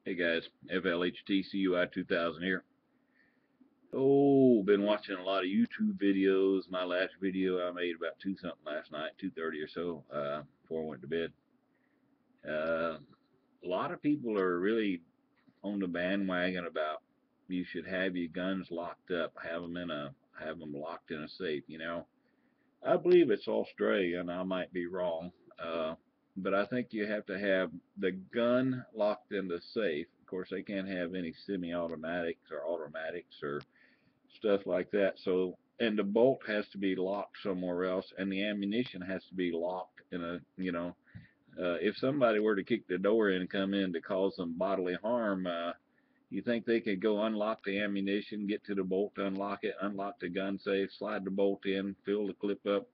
Hey guys, FLHTCUI 2000 here. Oh, been watching a lot of YouTube videos. My last video I made about 2 something last night, 2:30 or so, before I went to bed. Uh, a lot of people are really on the bandwagon about you should have your guns locked up, have them locked in a safe. I believe it's Australia, and I might be wrong. Uh, but I think you have to have the gun locked in the safe. Of course, they can't have any semi-automatics or automatics or stuff like that. So, and the bolt has to be locked somewhere else, and the ammunition has to be locked in if somebody were to kick the door in and come in to cause them bodily harm, you think they could go unlock the ammunition, get to the bolt, unlock it, unlock the gun safe, slide the bolt in, fill the clip up,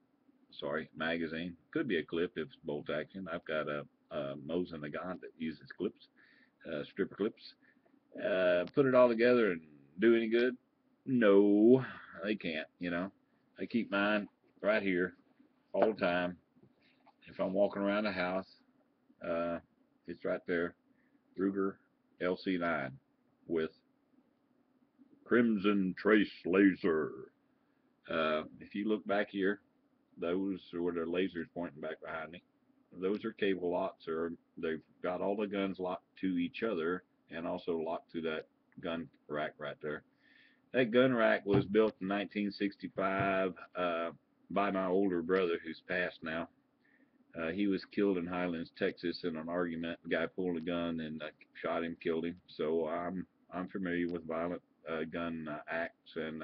sorry, magazine. Could be a clip if it's bolt action. I've got a Mosin Nagant that uses clips, stripper clips. Put it all together and do any good? No, they can't. I keep mine right here all the time. If I'm walking around the house, uh, it's right there. Ruger LC9 with Crimson Trace laser. If you look back here, those are where the laser's pointing back behind me. Those are cable locks, or they've got all the guns locked to each other and also locked to that gun rack right there. That gun rack was built in 1965 by my older brother, who's passed now. He was killed in Highlands, Texas, in an argument. The guy pulled a gun and shot him, killed him. So I'm familiar with violent gun acts, and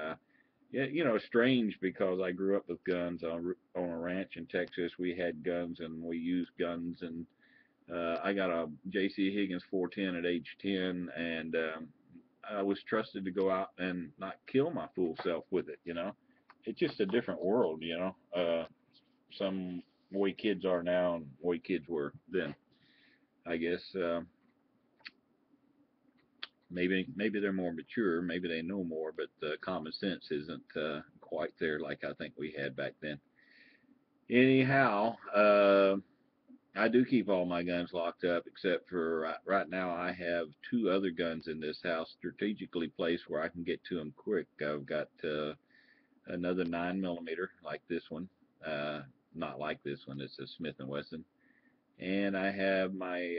yeah, strange because I grew up with guns on a ranch in Texas. We had guns and we used guns, and I got a J.C. Higgins 410 at age 10, and I was trusted to go out and not kill my fool self with it. It's just a different world. Some way kids are now and way kids were then. I guess maybe they're more mature, maybe they know more, but common sense isn't quite there like I think we had back then. Anyhow, I do keep all my guns locked up except for right now. I have two other guns in this house strategically placed where I can get to them quick. I've got another 9 millimeter like this one, uh, not like this one. It's a Smith and Wesson, and I have my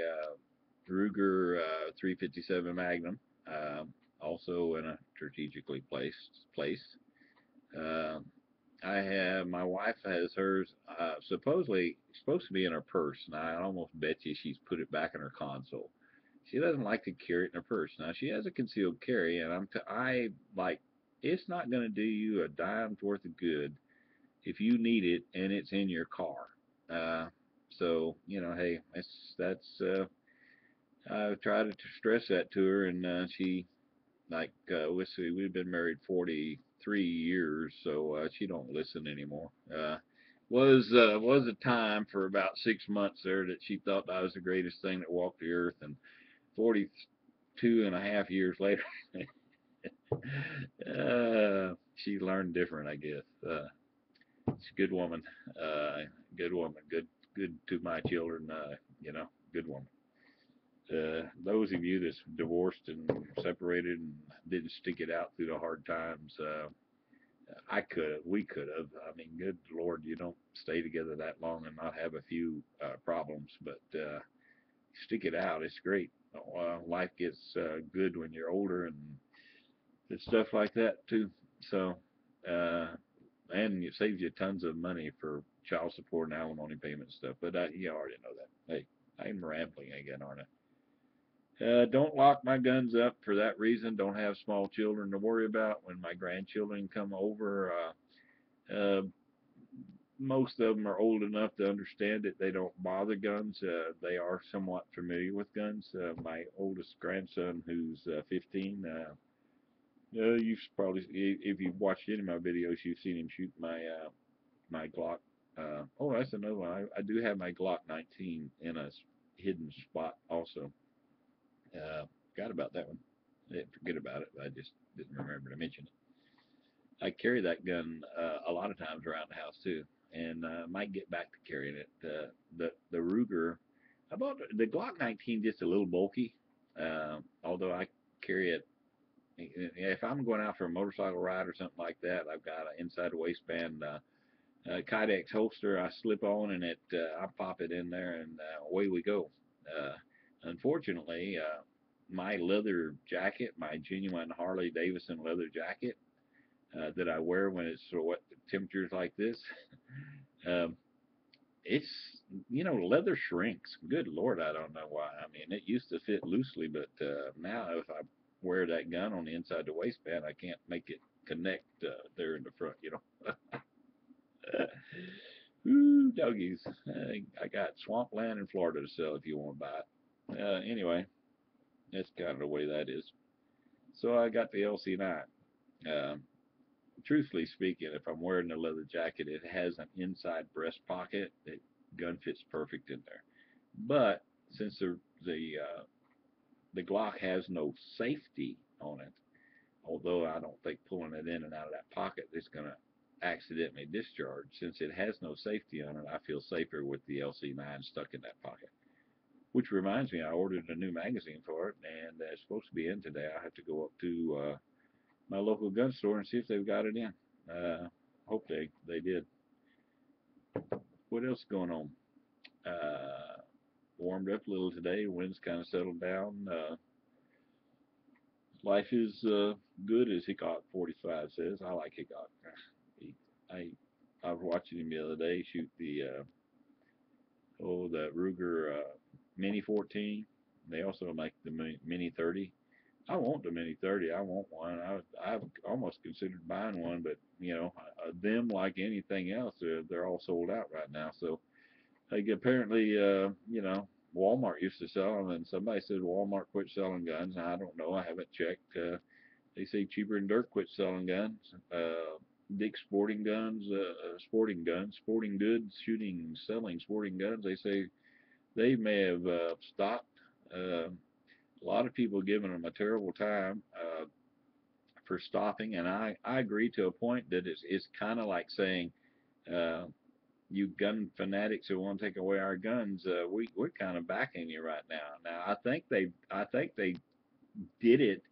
Ruger 357 Magnum, uh, also in a strategically placed place. Uh, I have my wife has hers supposedly supposed to be in her purse. And I almost bet you she's put it back in her console. She doesn't like to carry it in her purse. Now she has a concealed carry, and I like it's not going to do you a dime's worth of good if you need it and it's in your car. Uh, so hey, that's I've tried to stress that to her, and she like let's see, we've been married 43 years, so she don't listen anymore. Was a time for about 6 months there that she thought I was the greatest thing that walked the earth, and 42 and a half years later, she learned different, I guess. She's a good woman, uh, good to my children, good woman. Those of you that's divorced and separated and didn't stick it out through the hard times, we could have. I mean, good Lord, you don't stay together that long and not have a few problems, but stick it out. It's great. Life gets good when you're older and stuff like that too. So, uh, and it saves you tons of money for child support and alimony payment stuff. But you already know that. Hey, I'm rambling again, aren't I? Don't lock my guns up for that reason. Don't have small children to worry about when my grandchildren come over. Most of them are old enough to understand it. They don't bother guns. They are somewhat familiar with guns. My oldest grandson, who's 15, you've probably, if you've watched any of my videos, you've seen him shoot my Glock. Oh, that's another one. I do have my Glock 19 in a hidden spot also. Uh, Forgot about that one. I didn't forget about it. I just didn't remember to mention it. I carry that gun a lot of times around the house too, and might get back to carrying it. The Ruger, I bought the Glock 19 just a little bulky, Although I carry it, if I'm going out for a motorcycle ride or something like that, I've got an inside waistband Kydex holster I slip on, and I pop it in there, and away we go. Uh, Unfortunately, my leather jacket, my genuine Harley Davidson leather jacket that I wear when it's what temperatures like this, um, it's leather shrinks. Good Lord, I don't know why. I mean, it used to fit loosely, but now if I wear that gun on the inside the waistband, I can't make it connect there in the front. Ooh, doggies. I got swampland in Florida to sell if you want to buy it. Anyway, that's kind of the way that is. So I got the LC9. Uh, Truthfully speaking, if I'm wearing a leather jacket, it has an inside breast pocket. The gun fits perfect in there. But since the Glock has no safety on it, although I don't think pulling it in and out of that pocket is going to accidentally discharge. Since it has no safety on it, I feel safer with the LC9 stuck in that pocket. Which reminds me, I ordered a new magazine for it, and it's supposed to be in today. I have to go up to my local gun store and see if they've got it in. Hope they did. What else is going on? Uh, Warmed up a little today. Wind's kind of settled down. Life is good, as Hickok 45 says. I like Hickok. I I was watching him the other day shoot the Ruger Mini 14. They also make the Mini 30. I want the Mini 30. I want one. I've almost considered buying one, but them like anything else, they're all sold out right now. So like apparently, Walmart used to sell them, and somebody said Walmart quit selling guns. I don't know. I haven't checked. They say Cheaper and Dirt quit selling guns. Dick's Sporting Guns, Sporting Goods, selling sporting guns. They say they may have stopped. A lot of people giving them a terrible time for stopping, and I agree to a point that it's kind of like saying, uh, you gun fanatics who want to take away our guns, we're kind of backing you right now. Now I think they did it.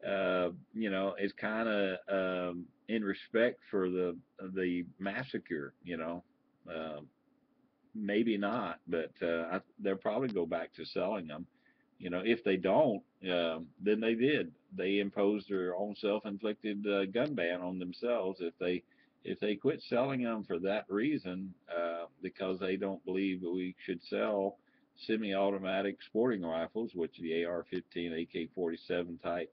It's kind of in respect for the massacre. Maybe not, but they'll probably go back to selling them. If they don't, then they did. They imposed their own self-inflicted gun ban on themselves. If they quit selling them for that reason, because they don't believe that we should sell semi-automatic sporting rifles, which the AR-15, AK-47 type,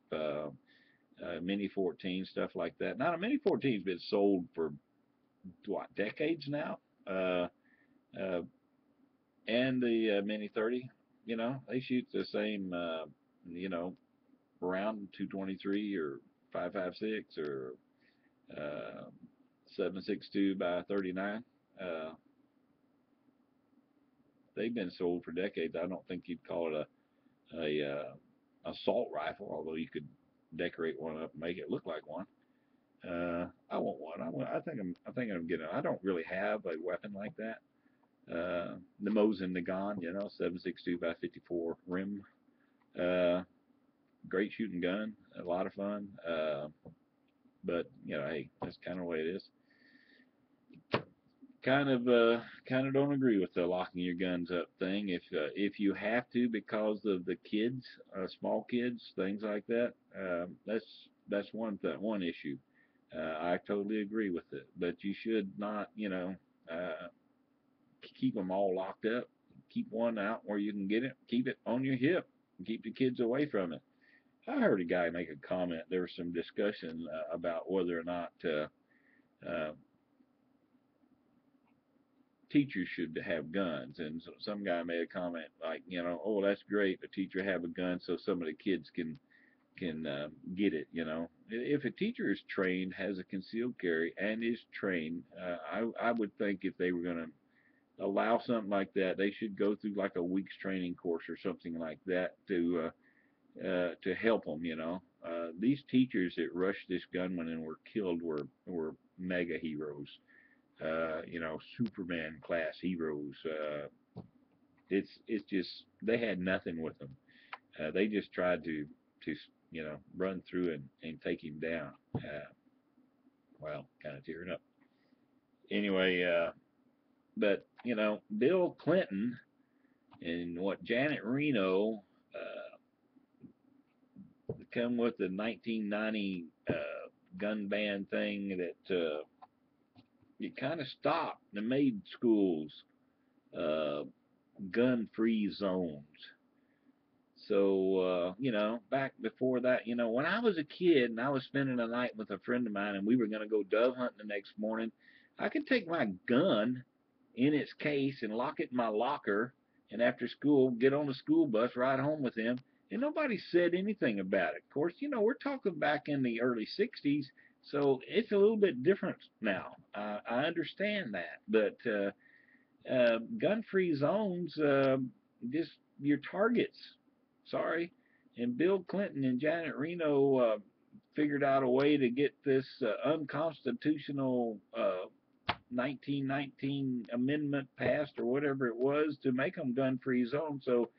Mini 14, stuff like that. Now, the Mini 14's been sold for what, decades now. Uh, uh, and the Mini 30, they shoot the same, you know, around 223 or 5.56 or uh, 7.62 by 39. Uh, they've been sold for decades. I don't think you'd call it a assault rifle, although you could decorate one up and make it look like one. I want one. I think I'm getting. I don't really have a weapon like that. The Mosin Nagant, 7.62 by 54 rim. Uh, Great shooting gun, a lot of fun. But hey, that's kind of the way it is. Kind of don't agree with the locking your guns up thing. If you have to because of the kids, small kids, things like that, that's one issue. I totally agree with it. But you should not, keep them all locked up. Keep one out where you can get it. Keep it on your hip. And keep the kids away from it. I heard a guy make a comment. There was some discussion about whether or not uh, teachers should have guns, and so some guy made a comment like, oh, that's great, a teacher have a gun so some of the kids can get it. If a teacher is trained, has a concealed carry, and is trained, I would think if they were going to allow something like that, they should go through like a week's training course or something like that to help them. These teachers that rushed this gunman and were killed were mega heroes. Superman class heroes. It's just they had nothing with them. They just tried to run through and take him down. Well, kind of tearing up. Anyway, but Bill Clinton and what Janet Reno come with the 1990 gun ban thing that it kind of stopped and made schools uh, gun-free zones. So, back before that, when I was a kid and I was spending a night with a friend of mine and we were going to go dove hunting the next morning, I could take my gun in its case and lock it in my locker and after school get on the school bus, ride home with them, and nobody said anything about it. Of course, we're talking back in the early 60s, so it's a little bit different now. I understand that, but gun-free zones, just your targets. Sorry. And Bill Clinton and Janet Reno figured out a way to get this unconstitutional 1919 amendment passed or whatever it was to make them gun-free zones. So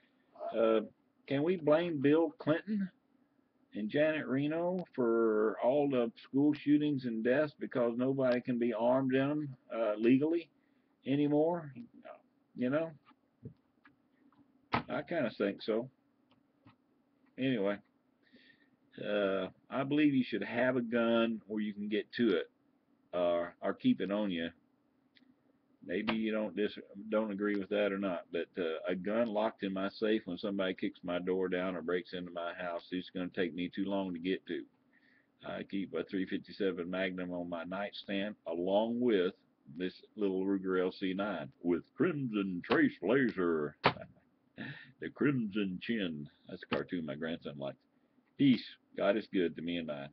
uh, can we blame Bill Clinton and Janet Reno for all the school shootings and deaths because nobody can be armed in them legally anymore? You know, I kind of think so. Anyway, I believe you should have a gun or you can get to it or keep it on you. Maybe you don't agree with that or not, but a gun locked in my safe when somebody kicks my door down or breaks into my house, it's going to take me too long to get to. I keep a 357 Magnum on my nightstand along with this little Ruger LC9 with Crimson Trace Laser. The Crimson Chin. That's a cartoon my grandson likes. Peace. God is good to me and mine.